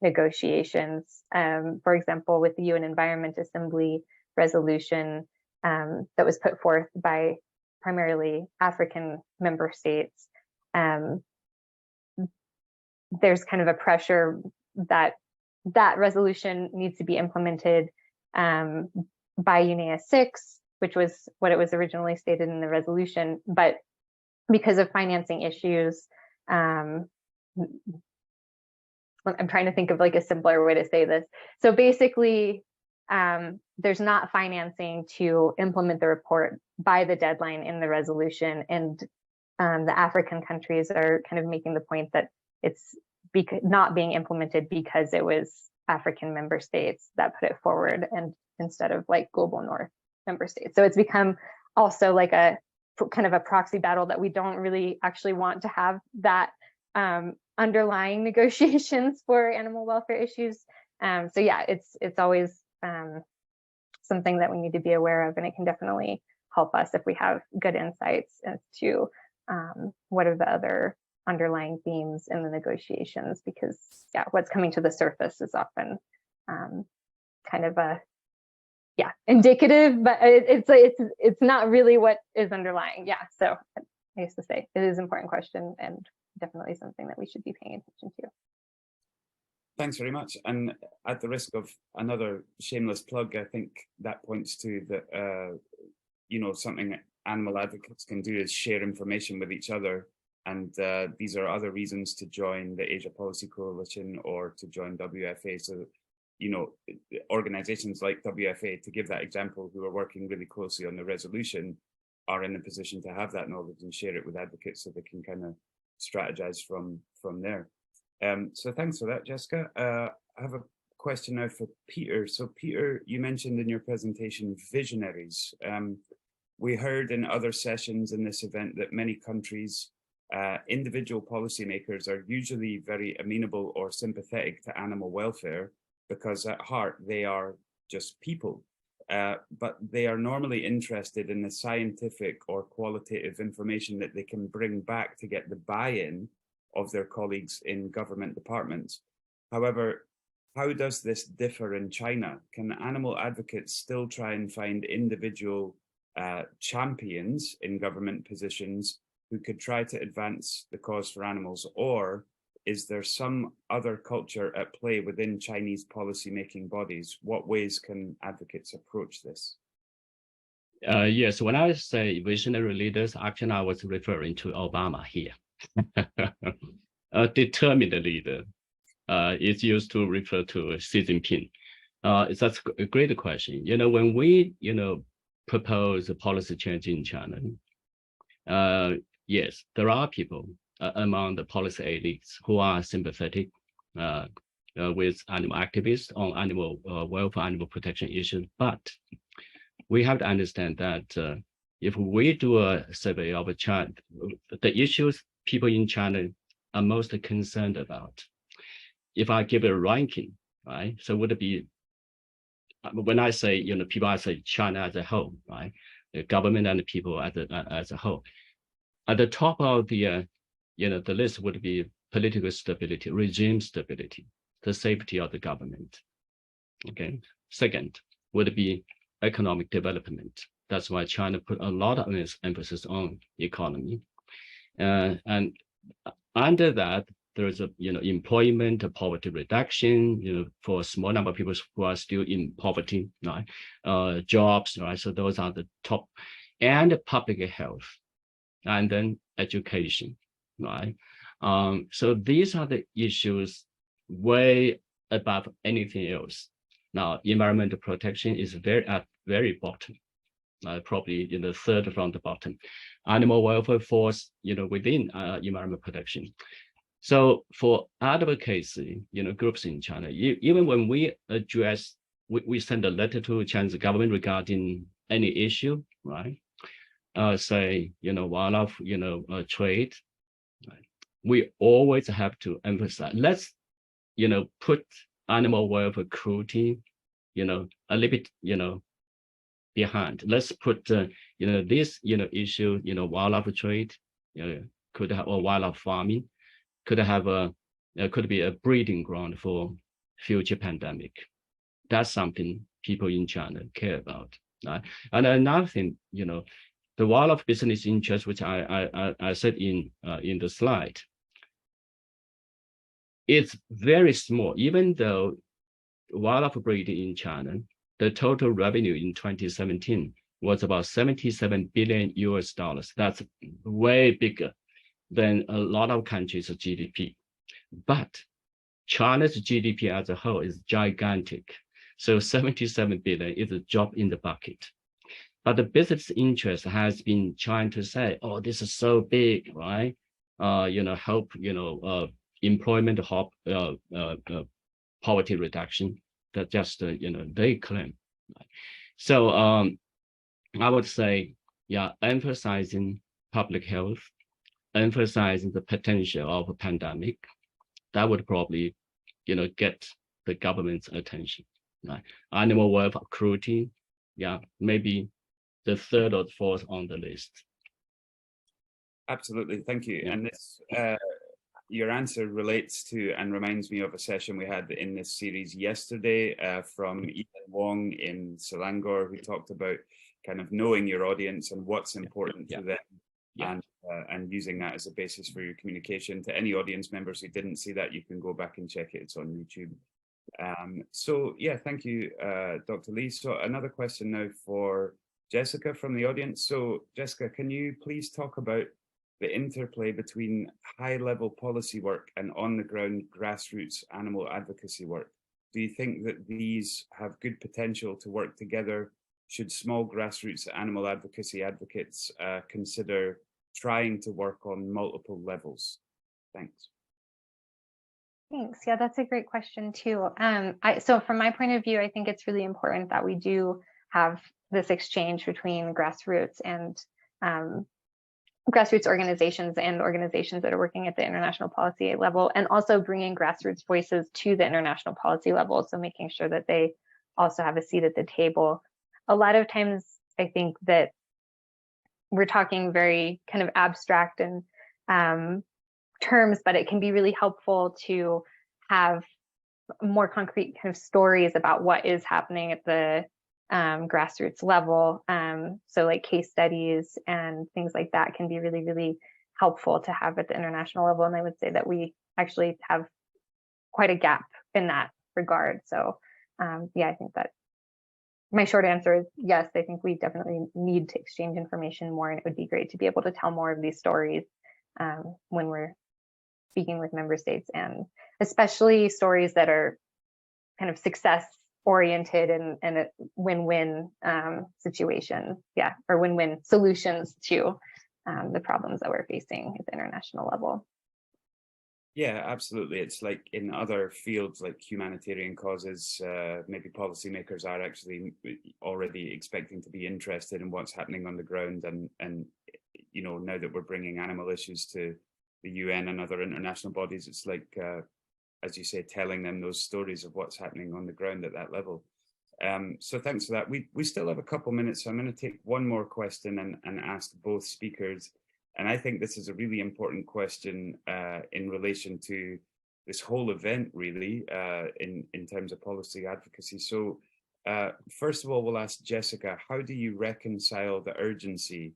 negotiations. For example, with the UN Environment Assembly resolution that was put forth by primarily African member states, there's kind of a pressure that resolution needs to be implemented by UNEA 6, which was what it was originally stated in the resolution, but because of financing issues, I'm trying to think of a simpler way to say this. So basically, there's not financing to implement the report by the deadline in the resolution, and the African countries are kind of making the point that it's not being implemented because it was African member states that put it forward, and instead of global North member states. So it's become also a kind of a proxy battle that we don't really actually want to have, that underlying negotiations for animal welfare issues. So yeah, it's always something that we need to be aware of, and it can definitely help us if we have good insights as to what are the other underlying themes in the negotiations, because yeah, what's coming to the surface is often kind of indicative, but it's not really what is underlying. Yeah, so I used to say it is an important question and definitely something that we should be paying attention to. Thanks very much. And at the risk of another shameless plug, I think that points to that, you know, something animal advocates can do is share information with each other. And these are other reasons to join the Asia Policy Coalition or to join WFA. So, you know, organizations like WFA, to give that example, who are working really closely on the resolution, are in a position to have that knowledge and share it with advocates so they can kind of strategize from there. So thanks for that, Jessica. I have a question now for Peter. So Peter, you mentioned in your presentation visionaries. We heard in other sessions in this event that many countries, individual policymakers are usually very amenable or sympathetic to animal welfare because at heart they are just people. But they are normally interested in the scientific or qualitative information that they can bring back to get the buy-in of their colleagues in government departments. However, how does this differ in China? Can animal advocates still try and find individual champions in government positions who could try to advance the cause for animals, or is there some other culture at play within Chinese policy-making bodies? What ways can advocates approach this? Yes, when I say visionary leaders, actually I was referring to Obama here. A determined leader is used to refer to Xi Jinping. That's a great question. You know, when we, propose a policy change in China, yes, there are people among the policy elites who are sympathetic with animal activists on animal welfare, animal protection issues. But we have to understand that if we do a survey of China, the issues people in China are most concerned about, if I give a ranking, right? So would it be, when I say, people, I say China as a whole, right? The government and the people as a whole. At the top of the list would be political stability, regime stability, the safety of the government. Okay. Second would be economic development. That's why China put a lot of emphasis on economy. And under that, there is employment, poverty reduction, for a small number of people who are still in poverty, right? Jobs, right? So those are the top, and public health, and then education, right? So these are the issues way above anything else. Now, environmental protection is at very bottom, probably in the third from the bottom. Animal welfare falls, within environmental protection. So for advocacy, groups in China, even when we address, we send a letter to China's government regarding any issue, right? Say, wildlife, trade, right? We always have to emphasize, let's, put animal welfare cruelty, a little bit, behind. Let's put, this, issue, wildlife trade, could have, or wildlife farming, could be a breeding ground for future pandemic. That's something people in China care about. Right? And another thing, the wildlife business interest, which I said in the slide, it's very small. Even though wildlife breeding in China, the total revenue in 2017 was about $77 billion US. That's way bigger than a lot of countries' GDP. But China's GDP as a whole is gigantic. So 77 billion is a drop in the bucket. But the business interest has been trying to say, oh, this is so big, right? Help, employment, poverty reduction. That just, they claim. So I would say, yeah, emphasizing public health, emphasizing the potential of a pandemic, that would probably, get the government's attention. Right? Animal welfare, cruelty, yeah, maybe the third or fourth on the list. Absolutely, thank you. Yeah. And this, your answer relates to and reminds me of a session we had in this series yesterday from Ethan Wong in Selangor, who talked about kind of knowing your audience and what's important to them and using that as a basis for your communication. To any audience members who didn't see that, you can go back and check it. It's on YouTube. So yeah, thank you, Dr. Lee. So another question now for Jessica from the audience. So Jessica, can you please talk about the interplay between high-level policy work and on-the-ground grassroots animal advocacy work? Do you think that these have good potential to work together? Should small grassroots animal advocacy advocates consider trying to work on multiple levels? Thanks. Thanks. Yeah, that's a great question too. So from my point of view, I think it's really important that we do have this exchange between grassroots and grassroots organizations and organizations that are working at the international policy level, and also bringing grassroots voices to the international policy level. So making sure that they also have a seat at the table. A lot of times, I think that we're talking very kind of abstract and terms, but it can be really helpful to have more concrete kind of stories about what is happening at the grassroots level. So like case studies and things like that can be really, really helpful to have at the international level. And I would say that we actually have quite a gap in that regard. So yeah, I think that my short answer is yes, I think we definitely need to exchange information more, and it would be great to be able to tell more of these stories when we're speaking with member states, and especially stories that are kind of success oriented and a win-win situation, yeah, or win-win solutions to the problems that we're facing at the international level. Yeah, absolutely. It's like in other fields like humanitarian causes, maybe policymakers are actually already expecting to be interested in what's happening on the ground, and you know, now that we're bringing animal issues to the UN and other international bodies, it's like, as you say, telling them those stories of what's happening on the ground at that level. So thanks for that. We still have a couple minutes, so I'm going to take one more question and ask both speakers. And I think this is a really important question in relation to this whole event, really, in terms of policy advocacy. So first of all, we'll ask Jessica, how do you reconcile the urgency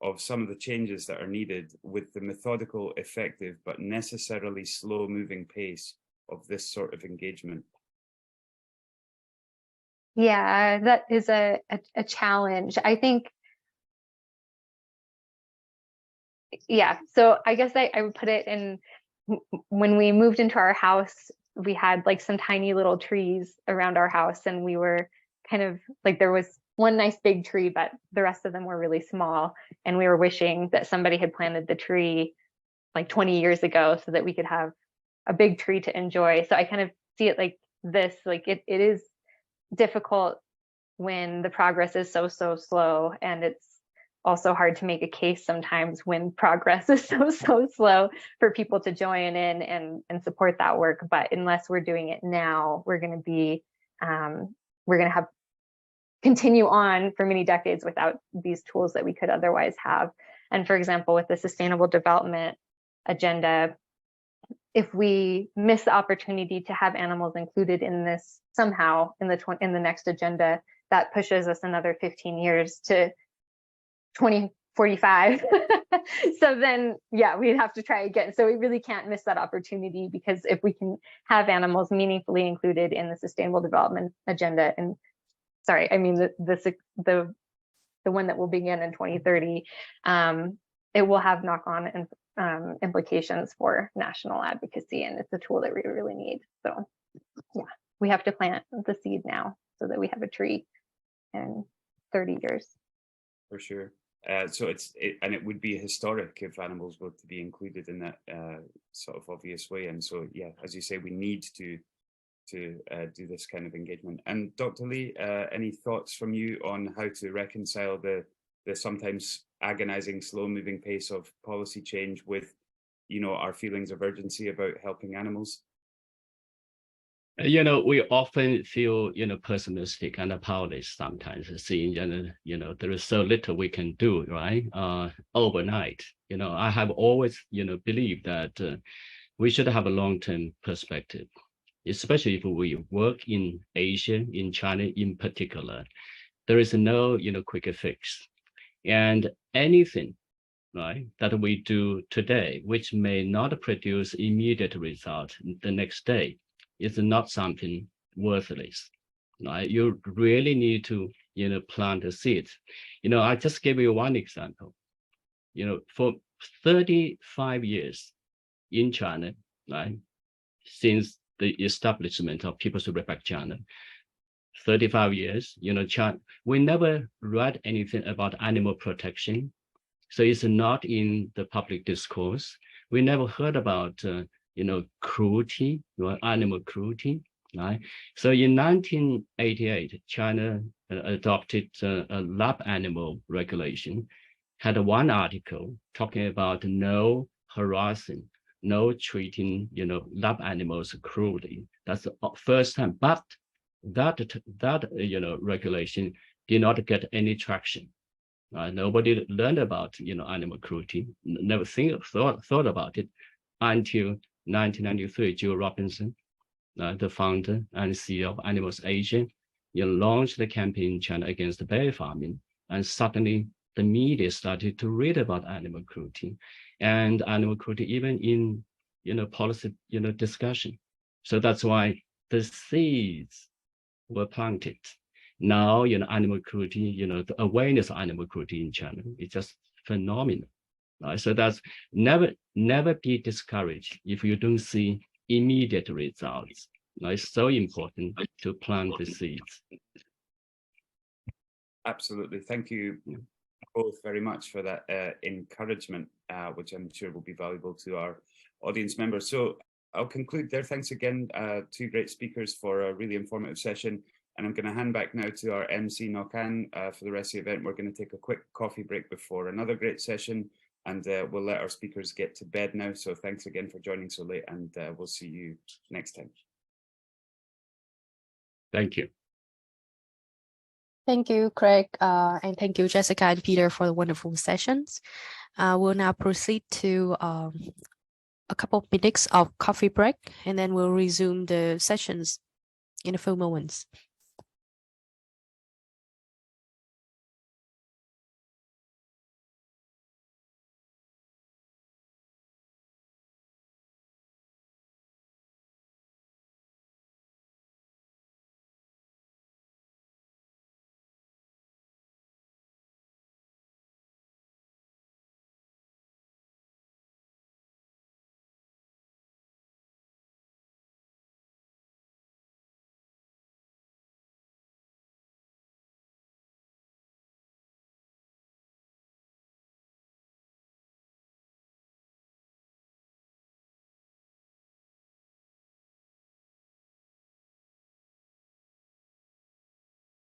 of some of the changes that are needed with the methodical, effective, but necessarily slow-moving pace of this sort of engagement? Yeah, that is a challenge. I think, yeah, so I guess I would put it in, when we moved into our house, we had like some tiny little trees around our house, and we were kind of like, there was one nice big tree, but the rest of them were really small. And we were wishing that somebody had planted the tree like 20 years ago so that we could have a big tree to enjoy. So I kind of see it like this, like it is difficult when the progress is so slow, and it's also hard to make a case sometimes when progress is so slow for people to join in and support that work. But unless we're doing it now, we're going to have continue on for many decades without these tools that we could otherwise have. And for example, with the Sustainable Development Agenda, if we miss the opportunity to have animals included in this somehow in the next agenda, that pushes us another 15 years to 2045. So then, yeah, we'd have to try again. So we really can't miss that opportunity, because if we can have animals meaningfully included in the Sustainable Development Agenda, and sorry, I mean the one that will begin in 2030, it will have knock-on implications for national advocacy, and it's a tool that we really need. So yeah, we have to plant the seed now so that we have a tree in 30 years. For sure. So it would be historic if animals were to be included in that sort of obvious way. And so, yeah, as you say, we need to do this kind of engagement. And Dr. Lee, any thoughts from you on how to reconcile the sometimes agonizing, slow-moving pace of policy change with, you know, our feelings of urgency about helping animals? You know, we often feel, you know, pessimistic and powerless sometimes, seeing, you know, there is so little we can do, right? Overnight. You know, I have always, you know, believed that we should have a long-term perspective, especially if we work in Asia, in China in particular. There is no, you know, quick fix. And anything right, that we do today, which may not produce immediate result the next day, is not something worthless, right? You really need to, plant the seeds. I just give you one example. For 35 years in China, right, since the establishment of People's Republic of China, 35 years, China, we never read anything about animal protection. So it's not in the public discourse. We never heard about, cruelty, animal cruelty, right? So in 1988, China adopted a lab animal regulation, had one article talking about no harassing, no treating, lab animals cruelly. That's the first time, but that regulation did not get any traction. Nobody learned about, animal cruelty, never thought about it until 1993. Joe Robinson, the founder and CEO of Animals Asia, launched the campaign in China against bear farming, and suddenly the media started to read about animal cruelty, and animal cruelty even in, policy, discussion. So that's why the seeds were planted. Now, animal cruelty, the awareness of animal cruelty in China is just phenomenal. Right? So that's never be discouraged if you don't see immediate results. Right? It's so important to plant the seeds. Absolutely. Thank you both very much for that encouragement, which I'm sure will be valuable to our audience members. So I'll conclude there. Thanks again, two great speakers for a really informative session. And I'm going to hand back now to our MC Nokan for the rest of the event. We're going to take a quick coffee break before another great session, and we'll let our speakers get to bed now. So thanks again for joining so late, and we'll see you next time. Thank you. Thank you, Craig, and thank you, Jessica and Peter, for the wonderful sessions. We'll now proceed to a couple of minutes of coffee break, and then we'll resume the sessions in a few moments.